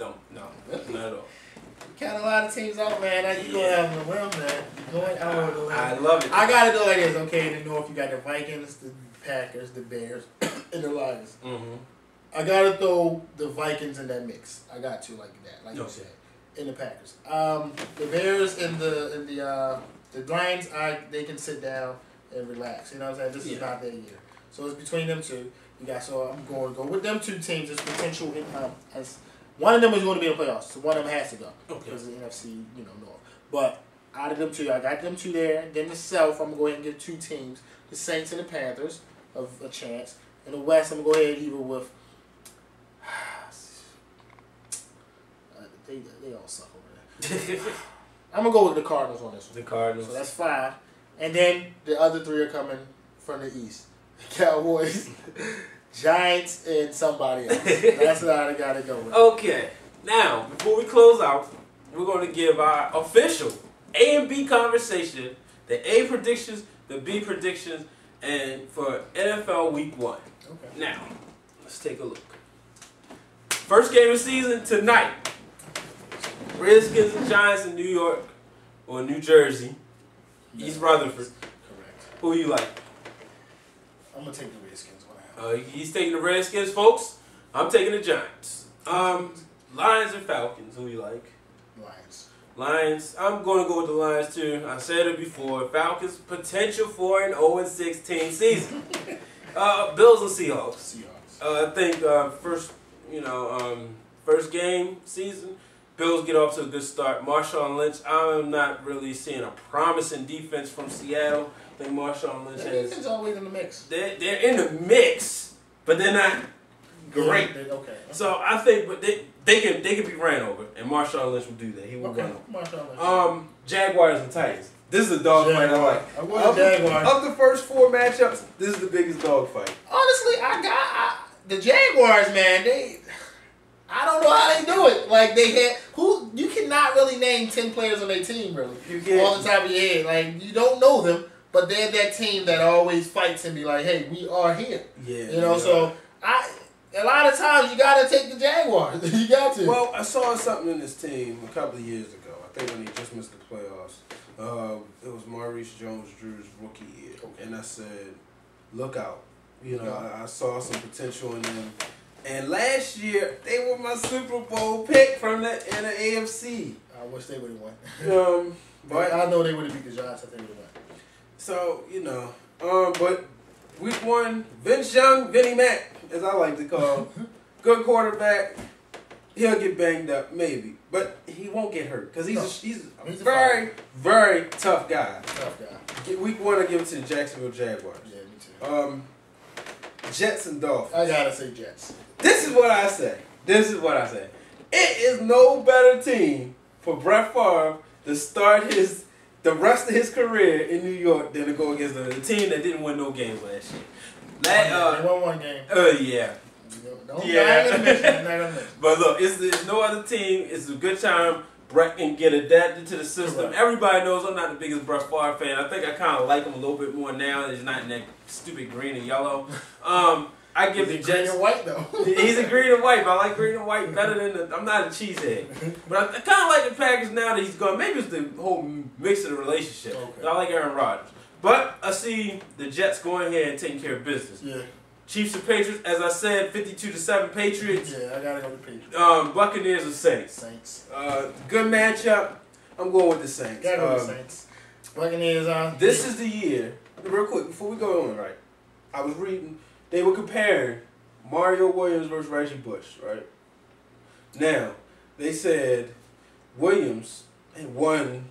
don't. No, Really? not at all. Count a lot of teams out, man. Now you gonna have them around, man. You're going out of the limb. I love it. I gotta do like this. Okay, in the North, you got the Vikings, the Packers, the Bears, and the Lions. Mm-hmm. I gotta throw the Vikings in that mix. I got to like that, like you said, in the Packers. The Bears and the Lions, they can sit down and relax. You know what I'm saying? This is not their year, so it's between them two. You got I'm going to go with them two teams. There's potential in as one of them is going to be in the playoffs, so one of them has to go because of the NFC, North. But out of them two, I got them two there. Then the South, I'm gonna go ahead and get two teams: the Saints and the Panthers, of a chance. In the West, I'm gonna go ahead and even with. They all suck over there. I'm gonna go with the Cardinals on this one. The Cardinals. So that's 5, and then the other 3 are coming from the East: Cowboys, Giants, and somebody else. That's what I gotta go with. Okay, now before we close out, we're going to give our official A and B conversation, the A predictions, the B predictions, and for NFL Week 1. Okay. Now, let's take a look. First game of the season tonight. Redskins and Giants in New York or New Jersey. East Rutherford. Correct. Who you like? I'm gonna take the Redskins. He's taking the Redskins, folks. I'm taking the Giants. Lions and Falcons. Who you like? Lions. Lions. I'm going to go with the Lions too. I said it before. Falcons potential for an 0-16 season. Bills and Seahawks. I think first game season. Bills get off to a good start. Marshawn Lynch, I'm not really seeing a promising defense from Seattle. I think Marshawn Lynch is always in the mix. They're in the mix, but they're not great. Okay. So I think, but they can be ran over, and Marshawn Lynch will do that. He will run over. Jaguars and Titans. This is a dog fight I like. I'm going Jaguars. Of the first 4 matchups, this is the biggest dog fight. Honestly, the Jaguars, man. I don't know how they do it. Like you cannot really name 10 players on their team, really. You can't. All the top of your head. Like you don't know them, but they're that team that always fights and be like, hey, we are here. Yeah. So a lot of times you gotta take the Jaguars. You got to. Well, I saw something in this team a couple of years ago. I think when he just missed the playoffs. It was Maurice Jones-Drew's rookie year, and I said, look out. I saw some potential in them. And last year, they were my Super Bowl pick from the AFC. I wish they would have won. But I know they would have beat the Giants if they would have won. So, but week 1, Vince Young, Vinnie Mac, as I like to call him, good quarterback. He'll get banged up, maybe. But he won't get hurt because he's a very, very tough guy. Week 1, I give it to the Jacksonville Jaguars. Yeah, me too. Jets and Dolphins. I gotta say Jets. This is what I say. It is no better team for Brett Favre to start the rest of his career in New York than to go against the team that didn't win no games last year. They won 1 game. Yeah. Yeah. But look, it's no other team. It's a good time. Brett can get adapted to the system. Correct. Everybody knows I'm not the biggest Brett Favre fan. I think I kind of like him a little bit more now. He's not in that stupid green and yellow. I give the Jets. Green and white though. He's a green and white, but I like green and white better than I'm not a cheesehead. But I kind of like the Packers now that he's gone. Maybe it's the whole mix of the relationship. Okay. I like Aaron Rodgers. But I see the Jets going ahead and taking care of business. Yeah. Chiefs and Patriots, as I said, 52-7 Patriots. Yeah, I gotta go with Patriots. Buccaneers and Saints. Good matchup. I'm going with the Saints. Gotta go with the Saints. Buccaneers. This is the year. Real quick before we go on, right? I was reading. They were comparing Mario Williams versus Reggie Bush, right? Now they said Williams won.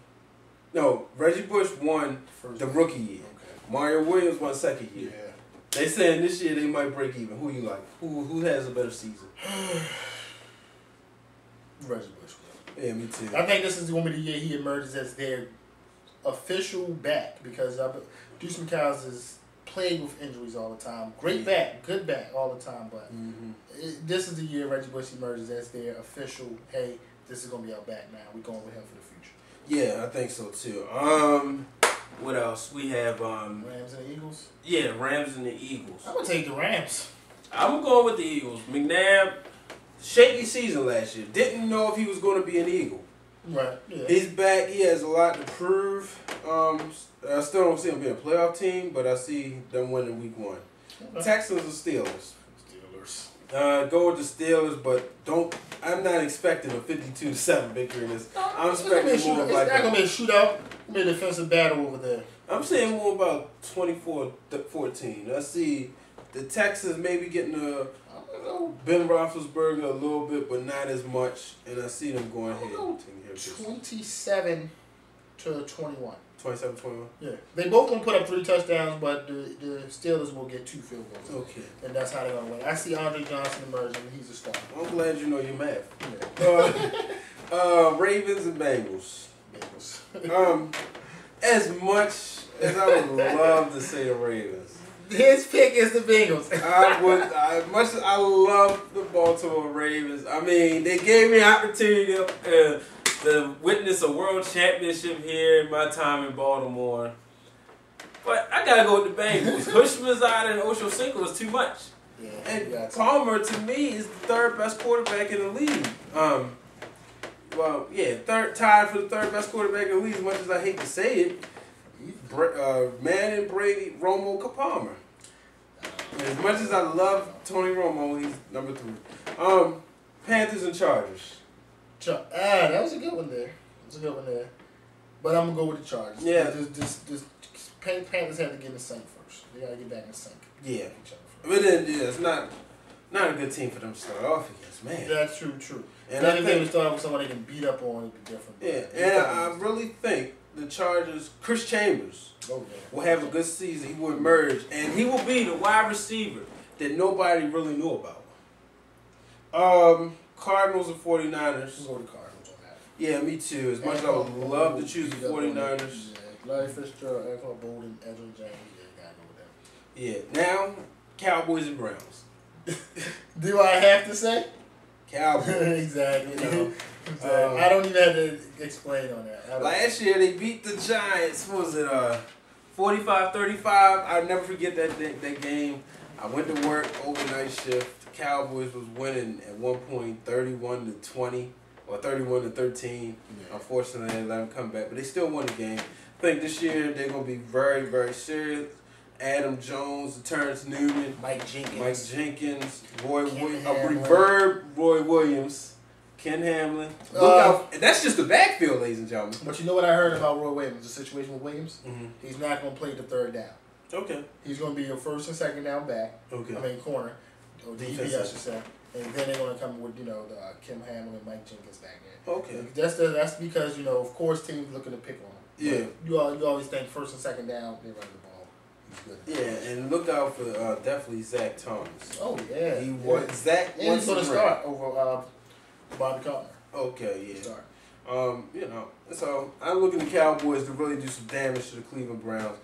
No, Reggie Bush won the rookie year. Okay. Mario Williams won second year. Yeah. They saying this year they might break even. Who you like? Who has a better season? Reggie Bush. Yeah, me too. I think this is going to be the year he emerges as their official back because Deuce McCows is plagued with injuries all the time. Great back, good back all the time, but this is the year Reggie Bush emerges as their official, hey, this is going to be our back now. We're going with him for the future. Yeah, I think so too. What else? We have Rams and the Eagles? Yeah, Rams and the Eagles. I'm going to take the Rams. I'm going with the Eagles. McNabb, shaky season last year. Didn't know if he was going to be an Eagle. Right. Yeah. He's back. He has a lot to prove. I still don't see him being a playoff team, but I see them winning week 1. Okay. Texans or Steelers? Steelers. Go with the Steelers, but I'm not expecting a 52-7 victory in this. I'm expecting more like it's not gonna be a shootout. It's gonna be a defensive battle over there. I'm saying more about 24-14. I see the Texans maybe getting Ben Roethlisberger a little bit, but not as much, and I see them going ahead. 27-21. 27-21? Yeah. They both going to put up 3 touchdowns, but the Steelers will get 2 field goals. Okay. And that's how they're going to win. I see Andre Johnson emerging. He's a star. I'm glad you know your math. Yeah. Ravens and Bengals. As much as I would love to say the Ravens, his pick is the Bengals. Much as I love the Baltimore Ravens, I mean, they gave me an opportunity to witness a world championship here in my time in Baltimore. But I got to go with the Bengals. Hushmazada and Oshocinco is too much. Yeah, and Palmer, to me, is the 3rd best quarterback in the league. Tied for the 3rd best quarterback in the league, as much as I hate to say it. Manning, Brady, Romo, Palmer. As much as I love Tony Romo, he's number 3. Panthers and Chargers. That was a good one there. But I'm going to go with the Chargers. Yeah. Just Panthers have to get in the sync first. They got to get back in the sync. Yeah. But then, it's not a good team for them to start off against, man. That's true. And I think they start off with somebody they can beat up on, it'd be different. Yeah, and I really think the Chargers, Chris Chambers, will have a good season. He will emerge, and he will be the wide receiver that nobody really knew about. Cardinals and 49ers. We'll go to Cardinals on that. Yeah, me too. As much as I would love to choose the 49ers. Yeah. Larry Fitzgerald, Anquan Bolden, Ezra James. Yeah, gotta go with Yeah. them. Now, Cowboys and Browns. Do I have to say? Cowboys. Exactly. I don't even have to explain on that. Last year they beat the Giants. What was it? 45-35. I'll never forget that game. I went to work overnight shift. The Cowboys was winning at one point 31-20 or 31-13. Yeah. Unfortunately, they let them come back, but they still won the game. I think this year they're gonna be very, very serious. Adam Jones, Terrence Newman, Mike Jenkins, Roy Williams, Ken Hamlin. Look out! That's just the backfield, ladies and gentlemen. But you know what I heard about Roy Williams? The situation with Williams. Mm-hmm. He's not going to play the 3rd down. Okay. He's going to be your 1st and 2nd down back. Okay. I mean corner, or DB, I should say. And then they're going to come with the Kim Hamlin and Mike Jenkins back in. Okay. That's because of course teams looking to pick on him. Yeah. You always think 1st and 2nd down they run the ball. Yeah, and look out for definitely Zach Thomas. Oh yeah, Zach. And he's going to start over Bobby Connor. Okay, yeah. Start. So I'm looking at the Cowboys to really do some damage to the Cleveland Browns.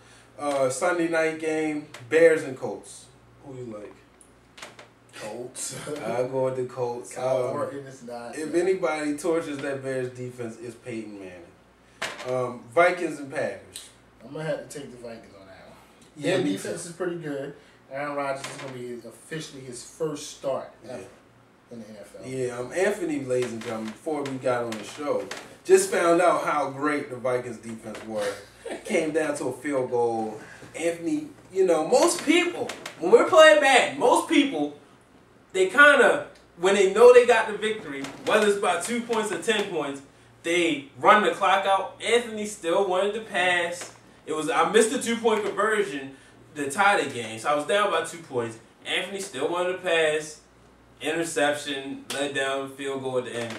Sunday night game, Bears and Colts. Who you like? Colts. I'll go with the Colts. Kyle Orton is not. If anybody tortures that Bears defense, it's Peyton Manning. Vikings and Packers. I'm gonna have to take the Vikings on that one. Yeah, their defense is pretty good. Aaron Rodgers is gonna be officially his first start ever in the NFL. Yeah, Anthony, ladies and gentlemen, before we got on the show, just found out how great the Vikings defense were. Came down to a field goal. Anthony, most people, when we're playing bad, most people, they kind of, when they know they got the victory, whether it's by 2 points or 10 points, they run the clock out. Anthony still wanted to pass. I missed the 2-point conversion to tie the game, so I was down by 2 points. Anthony still wanted to pass. Interception, let down, field goal at the end.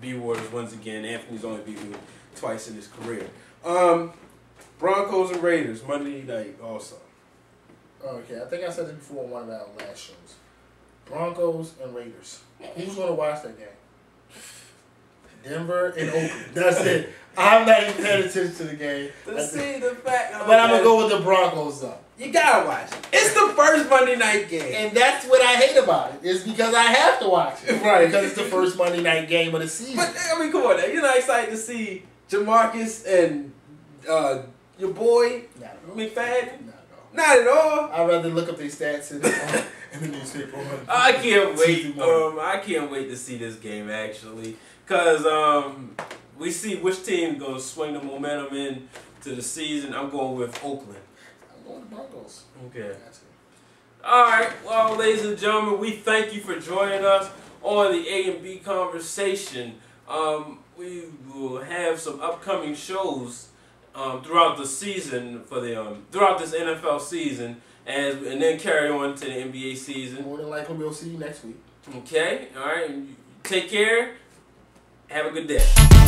B. Waters once again. Anthony's only beat me twice in his career. Broncos and Raiders, Monday night also. Okay, I think I said this before on one of our last shows. Broncos and Raiders. Who's going to watch that game? Denver and Oakland. That's it. I'm not even paying attention to the game. But I'm going to go with the Broncos, though. You got to watch it. It's the first Monday night game. And that's what I hate about it. Is because I have to watch it. Right. Because it's the first Monday night game of the season. But, come on now. You're not excited to see Jamarcus and your boy McFadden? Not at all. Not at all. I'd rather look up their stats in the newspaper. I can't wait. I can't wait to see this game actually, cause we see which team gonna swing the momentum in to the season. I'm going with Oakland. I'm going to Broncos. Okay. All right. Well, ladies and gentlemen, we thank you for joining us on the A and B conversation. We will have some upcoming shows throughout the season for the throughout this NFL season, and then carry on to the NBA season. More than likely, we'll see you next week. Okay. All right. Take care. Have a good day.